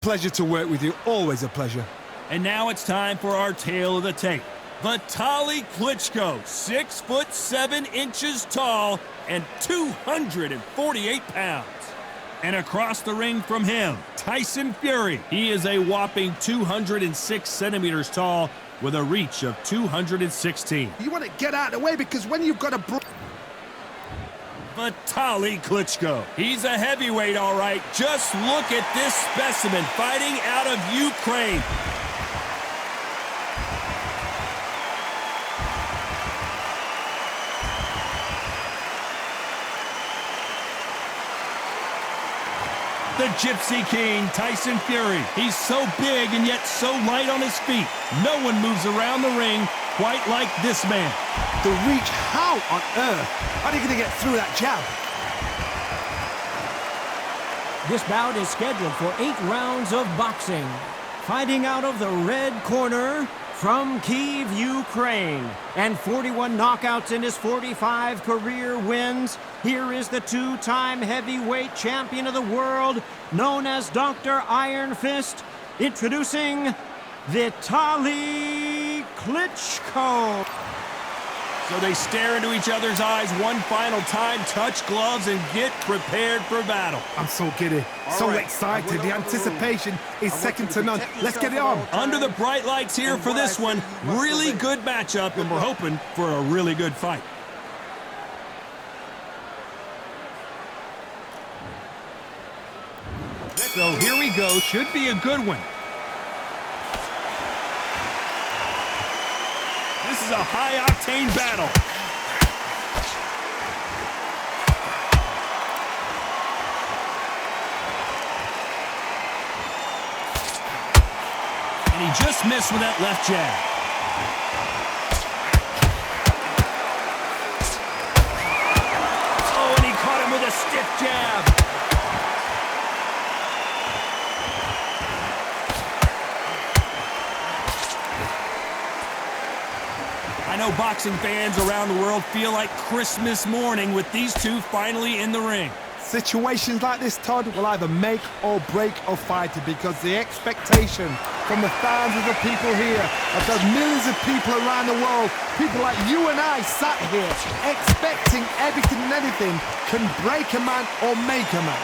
Pleasure to work with you. Always a pleasure. And now it's time for our tale of the tape. Vitali Klitschko, 6'7" tall and 248 pounds. And across the ring from him, Tyson Fury. He is a whopping 206 centimeters tall with a reach of 216. You want to get out of the way because when you've got a... Vitali Klitschko. He's a heavyweight, all right. Just look at this specimen fighting out of Ukraine. The Gypsy King, Tyson Fury. He's so big and yet so light on his feet. No one moves around the ring quite like this man. The reach, how on earth are you going to get through that jab? This bout is scheduled for 8 rounds of boxing. Fighting out of the red corner from Kyiv, Ukraine, and 41 knockouts in his 45 career wins. Here is the 2-time heavyweight champion of the world, known as Dr. Iron Fist, introducing Vitali Klitschko. So they stare into each other's eyes one final time, touch gloves, and get prepared for battle. I'm so giddy, so excited. The anticipation is second to none. Let's get it on. Under the bright lights here for this one. Really good matchup, and we're hoping for a really good fight. So here we go. Should be a good one. This is a high-octane battle. And he just missed with that left jab. Oh, and he caught him with a stiff jab. I know boxing fans around the world feel like Christmas morning with these two finally in the ring. Situations like this, Todd, will either make or break a fighter because the expectation from the thousands of people here, of those millions of people around the world, people like you and I sat here expecting everything and anything can break a man or make a man.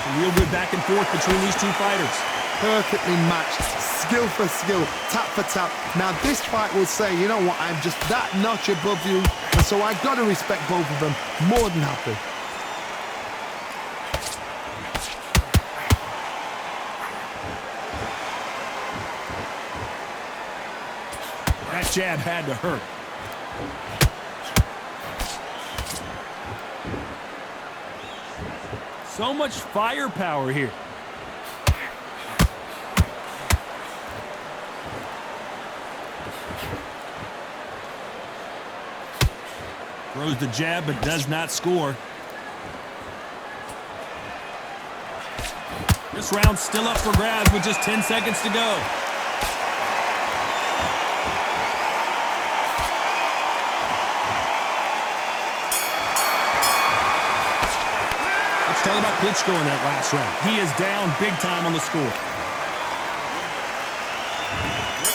A real good back and forth between these two fighters. Perfectly matched, skill for skill, tap for tap. Now this fight will say, you know what, I'm just that notch above you, and so I've got to respect both of them. More than happy. That jab had to hurt. So much firepower here. Throws the jab, but does not score. This round's still up for grabs with just 10 seconds to go. Let's talk about Klitschko in that last round. He is down big time on the score.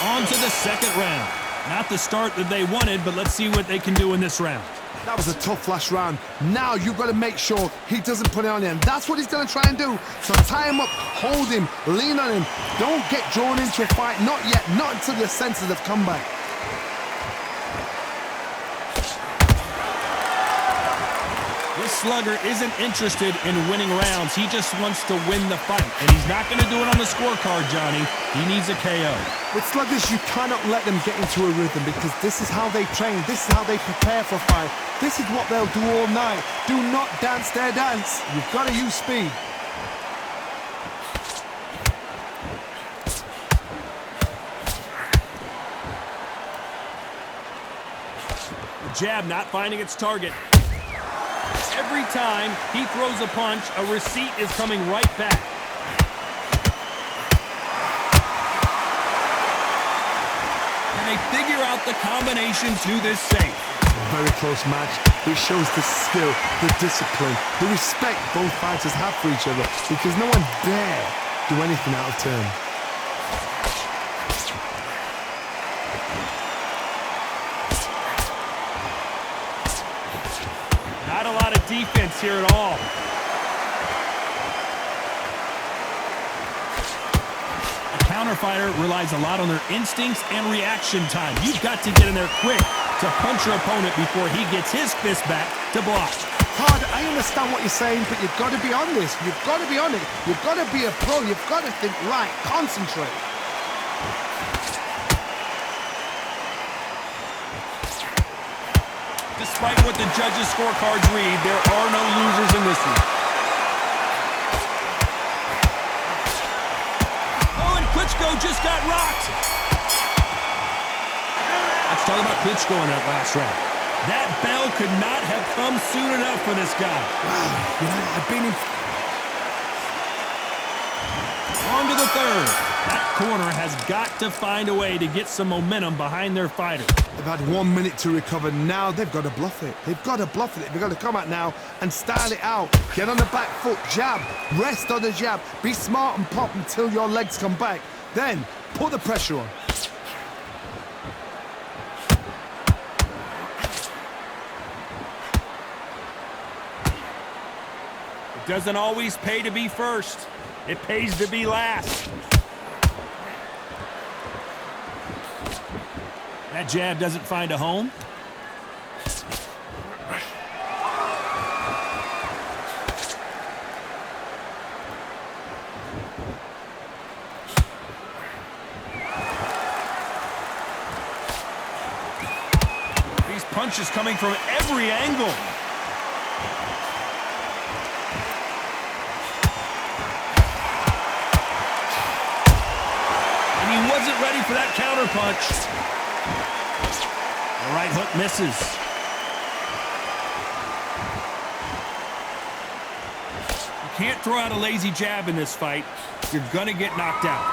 On to the second round. Not the start that they wanted, but let's see what they can do in this round. That was a tough last round. Now you've got to make sure he doesn't put it on him. That's what he's going to try and do. So tie him up, hold him, lean on him. Don't get drawn into a fight. Not yet. Not until your senses have come back. This slugger isn't interested in winning rounds. He just wants to win the fight. And he's not going to do it on the scorecard, Johnny. He needs a KO. With sluggers, you cannot let them get into a rhythm because this is how they train. This is how they prepare for fight. This is what they'll do all night. Do not dance their dance. You've got to use speed. The jab not finding its target. Every time he throws a punch, a receipt is coming right back. Can they figure out the combination to this safe? very close match. It shows the skill, the discipline, the respect both fighters have for each other, because no one dare do anything out of turn. Not a lot of defense here at all. A counter fighter relies a lot on their instincts and reaction time. You've got to get in there quick to punch your opponent before he gets his fist back to block. Todd, I understand what you're saying, but you've got to be on this. You've got to be on it. You've got to be a pro. You've got to think right. Concentrate. Despite what the judges' scorecards read, there are no losers in this one. Oh, and Klitschko just got rocked. Let's talk about Klitschko in that last round. That bell could not have come soon enough for this guy. Wow, you know, I've been in... On to the third. That corner has got to find a way to get some momentum behind their fighter. They've had 1 minute to recover. Now they've got to bluff it. They've got to bluff it. They've got to come out now and style it out. Get on the back foot, jab, rest on the jab. Be smart and pop until your legs come back. Then put the pressure on. It doesn't always pay to be first. It pays to be last. That jab doesn't find a home. These punches coming from every angle. He wasn't ready for that counter punch. The right hook misses. You can't throw out a lazy jab in this fight. You're going to get knocked out.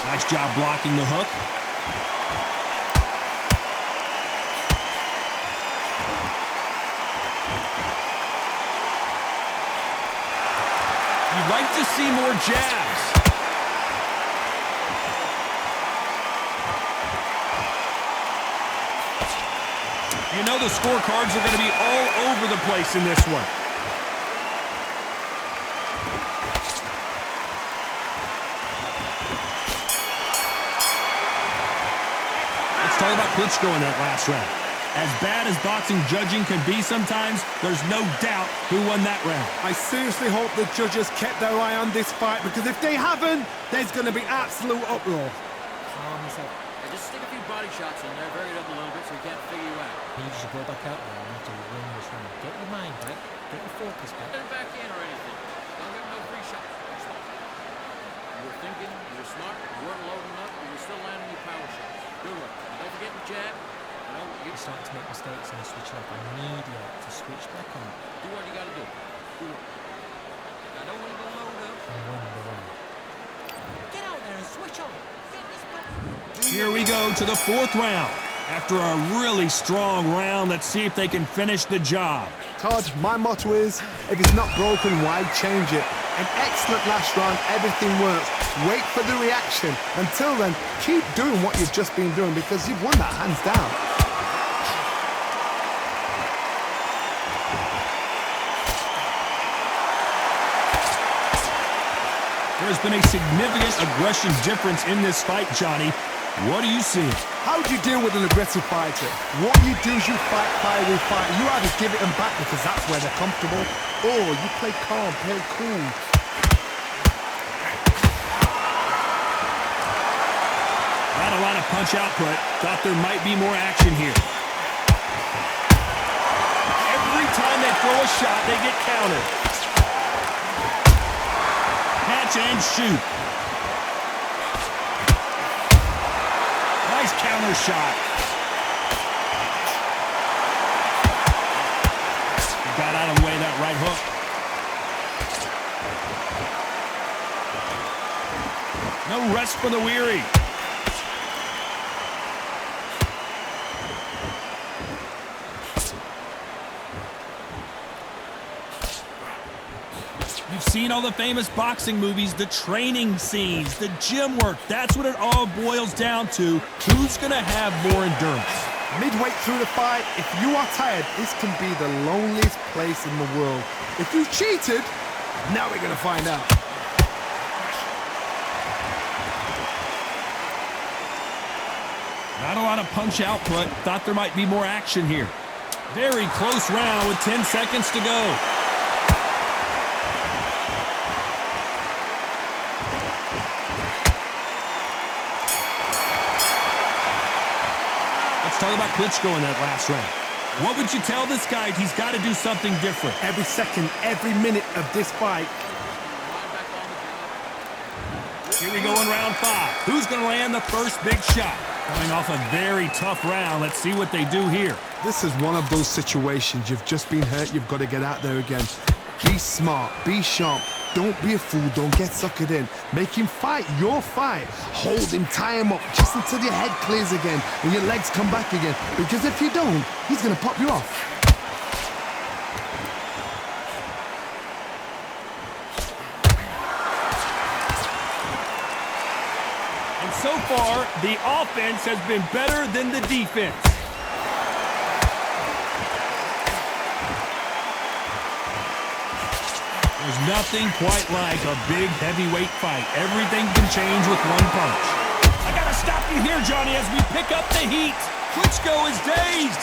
Nice job blocking the hook. You'd like to see more jabs. You know the scorecards are going to be all over the place in this one. Let's talk about Klitschko in that last round. As bad as boxing judging can be sometimes, there's no doubt who won that round. I seriously hope the judges kept their eye on this fight, because if they haven't, there's going to be absolute uproar. Calm yourself. Just stick a few body shots in there, vary it up a little bit so we can't figure you out. You need to go back out there until you win this round. Get your mind back, get your focus back. Get back in or anything. Don't give them no free shots. You were thinking, you were smart, you weren't loading up, and you're still landing your power shots. Good work. Don't forget the jab. You're starting to make mistakes and switch off. I need you to switch back on. Do what you gotta do. Do it. I don't want you to load up. And win the round. Get out there and switch on. Get this back. Here we go to the fourth round. After a really strong round, let's see if they can finish the job. Todd, my motto is, if it's not broken, why change it? An excellent last round, everything works. Wait for the reaction. Until then, keep doing what you've just been doing, because you've won that hands down. There's been a significant aggression difference in this fight, Johnny. What do you see? How do you deal with an aggressive fighter? What you do is you fight fire with fire. You either give it them back because that's where they're comfortable, or you play calm, play cool. Not a lot of punch output. Thought there might be more action here. Every time they throw a shot, they get countered. Catch and shoot. Nice counter shot. Got out of the way right hook. No rest for the weary. You've seen all the famous boxing movies, the training scenes, the gym work. That's what it all boils down to. Who's going to have more endurance? Midway through the fight, if you are tired, this can be the loneliest place in the world. If you cheated, now we're going to find out. Not a lot of punch output. Thought there might be more action here. Very close round with 10 seconds to go. Let's talk about Klitschko in that last round. What would you tell this guy? He's got to do something different. Every second, every minute of this fight. Here we go in round 5. Who's going to land the first big shot? Coming off a very tough round. Let's see what they do here. This is one of those situations. You've just been hurt. You've got to get out there again. Be smart. Be sharp. Don't be a fool. Don't get suckered in. Make him fight your fight. Hold him. Tie him up just until your head clears again and your legs come back again. Because if you don't, he's going to pop you off. So far, the offense has been better than the defense. There's nothing quite like a big heavyweight fight. Everything can change with one punch. I gotta stop you here, Johnny, as we pick up the heat. Klitschko is dazed.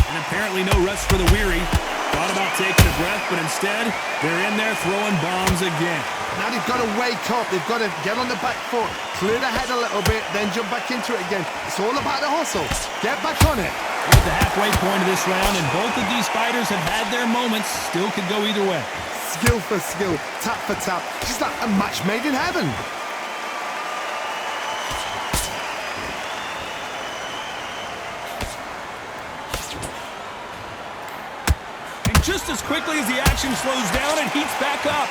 And apparently no rest for the weary. Thought about taking a breath, but instead, they're in there throwing bombs again. Now they've got to wake up. They've got to get on the back foot, clear the head a little bit, then jump back into it again. It's all about the hustle. Get back on it. We're at the halfway point of this round, and both of these fighters have had their moments. Still could go either way. Skill for skill, tap for tap. Just like a match made in heaven. Just as quickly as the action slows down, it heats back up.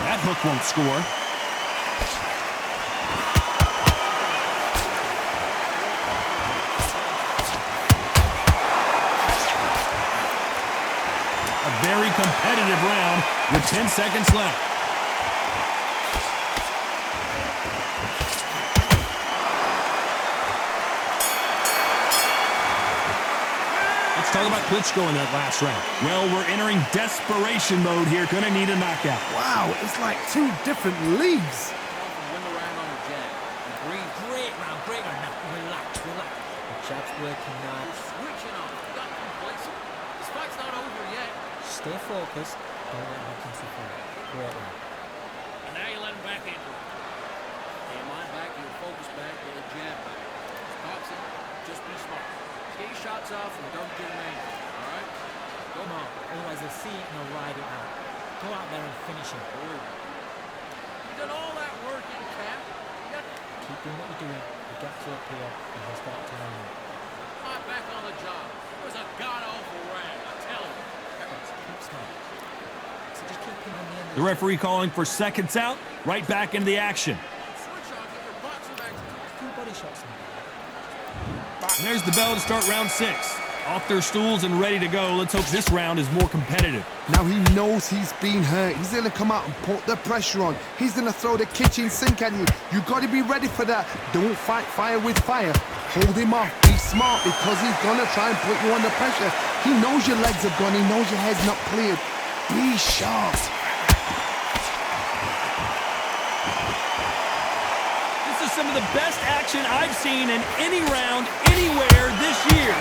That hook won't score. A very competitive round with 10 seconds left. Talk about Klitschko in that last round. Well, we're entering desperation mode here. Gonna need a knockout. Wow, it's like two different leagues. Win the round on the jab. Breathe. Great round, great round. Now, relax, relax. The jab's working now. Switching off. Got complacent. This fight's not over yet. Stay focused. Don't let him into the fight. Great round. And now you let him back into it. Get your mind back, get your focus back, get your jab back. It's boxing. Just be smart. Get your shots off and don't give them anything. All right? Come on. Otherwise they'll see it and they'll ride it out. Go out there and finish it. You've done all that work in camp. Keep doing what you're doing. You get to up here and he'll start to learn it. Hot back on the job. It was a god-awful round, I tell you. Keep smart. So just keep him on the end of The referee calling for seconds out. Right back into the action. Switch on, get your boxing back. Two body shots now. And there's the bell to start round 6. Off their stools and ready to go. Let's hope this round is more competitive. Now he knows he's been hurt. He's going to come out and put the pressure on. He's going to throw the kitchen sink at you. You got to be ready for that. Don't fight fire with fire. Hold him off. Be smart because he's going to try and put you under pressure. He knows your legs are gone. He knows your head's not cleared. Be sharp. Some of the best action I've seen in any round anywhere this year.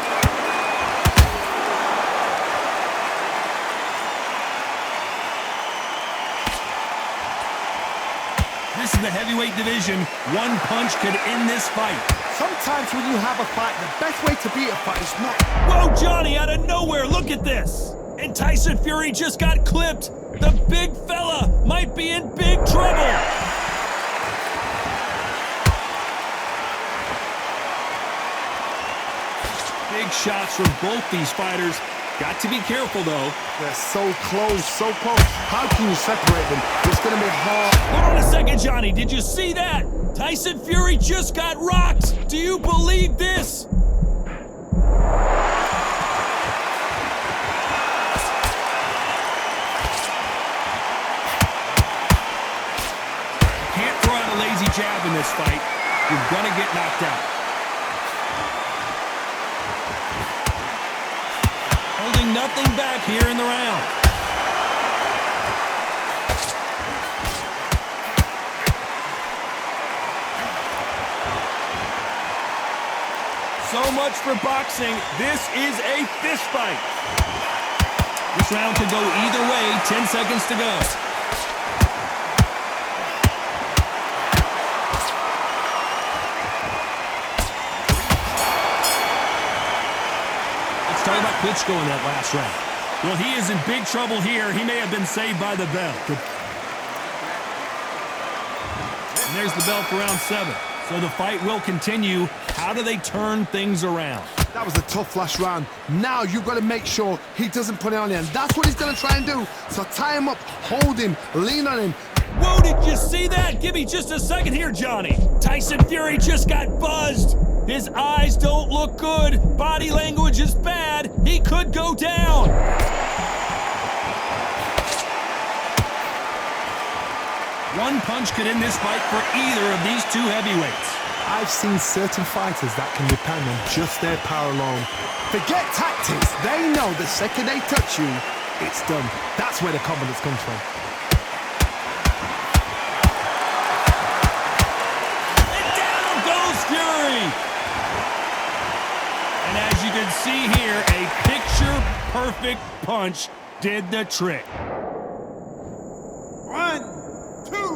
This is the heavyweight division. One punch could end this fight. Sometimes when you have a fight, the best way to beat a fight is not... Whoa, Johnny, out of nowhere, look at this. And Tyson Fury just got clipped. The big fella might be in big trouble. Big shots from both these fighters. Got to be careful, though. They're so close, so close. How can you separate them? It's going to be hard. Hold on a second, Johnny. Did you see that? Tyson Fury just got rocked. Do you believe this? Can't throw out a lazy jab in this fight. You're going to get knocked out. Holding nothing back here in the round. So much for boxing. This is a fist fight. This round could go either way. 10 seconds to go. Let's talk about Klitschko in that last round. Well, he is in big trouble here. He may have been saved by the bell. And there's the bell for round 7. So the fight will continue. How do they turn things around? That was a tough last round. Now you've got to make sure he doesn't put it on you. And that's what he's going to try and do. So tie him up, hold him, lean on him. Whoa, did you see that? Give me just a second here, Johnny. Tyson Fury just got buzzed. His eyes don't look good. Body language is bad. He could go down. One punch could end this fight for either of these two heavyweights. I've seen certain fighters that can depend on just their power alone. Forget tactics. They know the second they touch you, it's done. That's where the confidence comes from. And down goes Fury. And as you can see here, a picture-perfect punch did the trick. 1, 2, 3, 4, 5,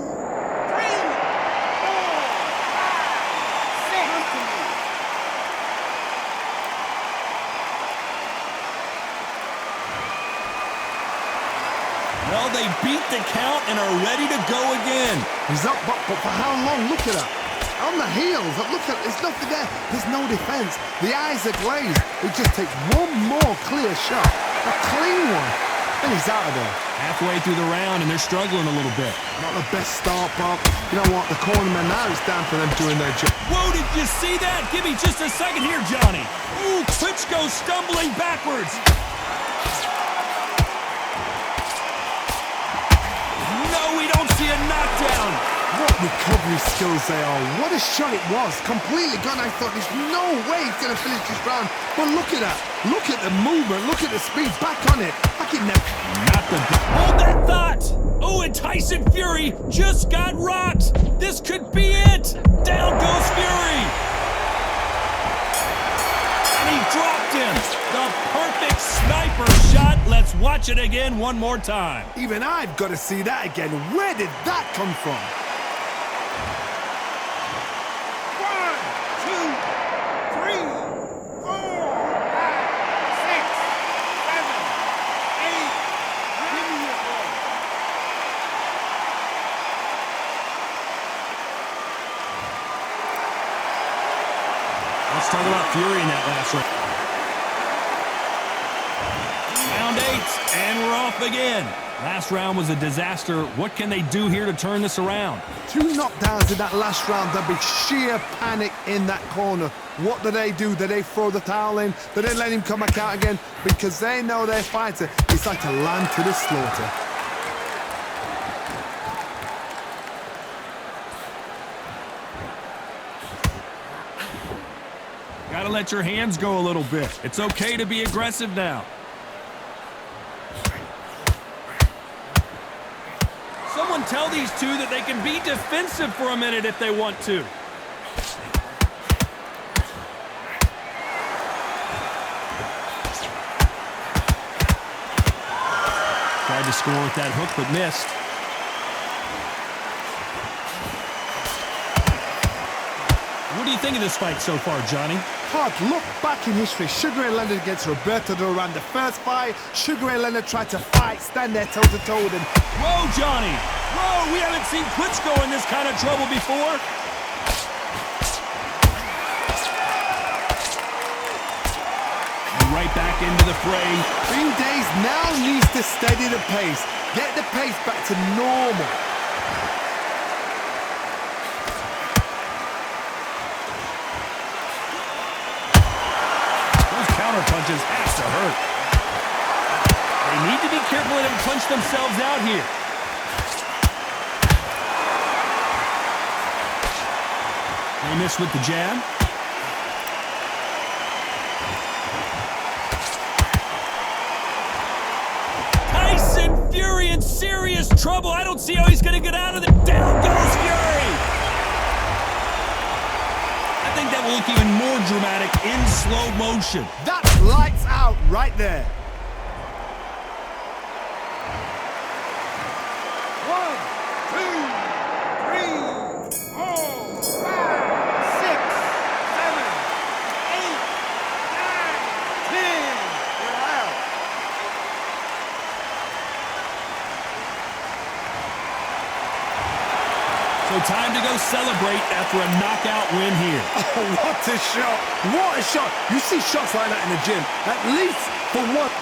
6, 7, 8. Well, they beat the count and are ready to go again. He's up, but for how long? Look at that. On the heels, look at, there's nothing there. There's no defense. The eyes are glazed. It just takes one more clear shot, a clean one, and he's out of there. Halfway through the round, and they're struggling a little bit. Not the best start, Bob. You know what? The cornerman now is down for them doing their job. Whoa, did you see that? Give me just a second here, Johnny. Ooh, Klitschko stumbling backwards. No, we don't see a knockdown. What recovery skills they are. What a shot it was. Completely gone. I thought there's no way he's going to finish this round. But look at that. Look at the movement. Look at the speed. Back on it. Back it now. Not the... Hold that thought. Oh, and Tyson Fury just got rocked. This could be it. Down goes Fury. And he dropped him. The perfect sniper shot. Let's watch it again one more time. Even I've got to see that again. Where did that come from? 1, 2, 3, 4, 5, 6, 7, 8. Give me your ball. Let's talk about Fury in that last round. Round 8, and we're off again. Last round was a disaster. What can they do here to turn this around? 2 knockdowns in that last round. There'll be sheer panic in that corner. What do? Do they throw the towel in? Do they let him come back out again? Because they know their fighter. It's like a lamb to the slaughter. Gotta let your hands go a little bit. It's okay to be aggressive now. Someone tell these two that they can be defensive for a minute if they want to. Tried to score with that hook, but missed. What do you think of this fight so far, Johnny? Hard look back in history. Sugar Ray Leonard against Roberto Duran. The first fight, Sugar Ray Leonard tried to fight, stand there toe-to-toe with him. Whoa, Johnny! Whoa, we haven't seen Klitschko in this kind of trouble before. back into the fray. Green Days now needs to steady the pace. Get the pace back to normal. Those counter punches have to hurt. They need to be careful and punch themselves out here. They miss with the jab. Tyson Fury in serious trouble. I don't see how he's going to get out of it. Down goes Fury. I think that will look even more dramatic in slow motion. That's lights out right there. 1, 2, 3, 4, 5, 6, 7, 8, 9, 10. You're out. So time to go celebrate after a knockout win here. Oh, what a shot. What a shot. You see shots like that in the gym, at least for one.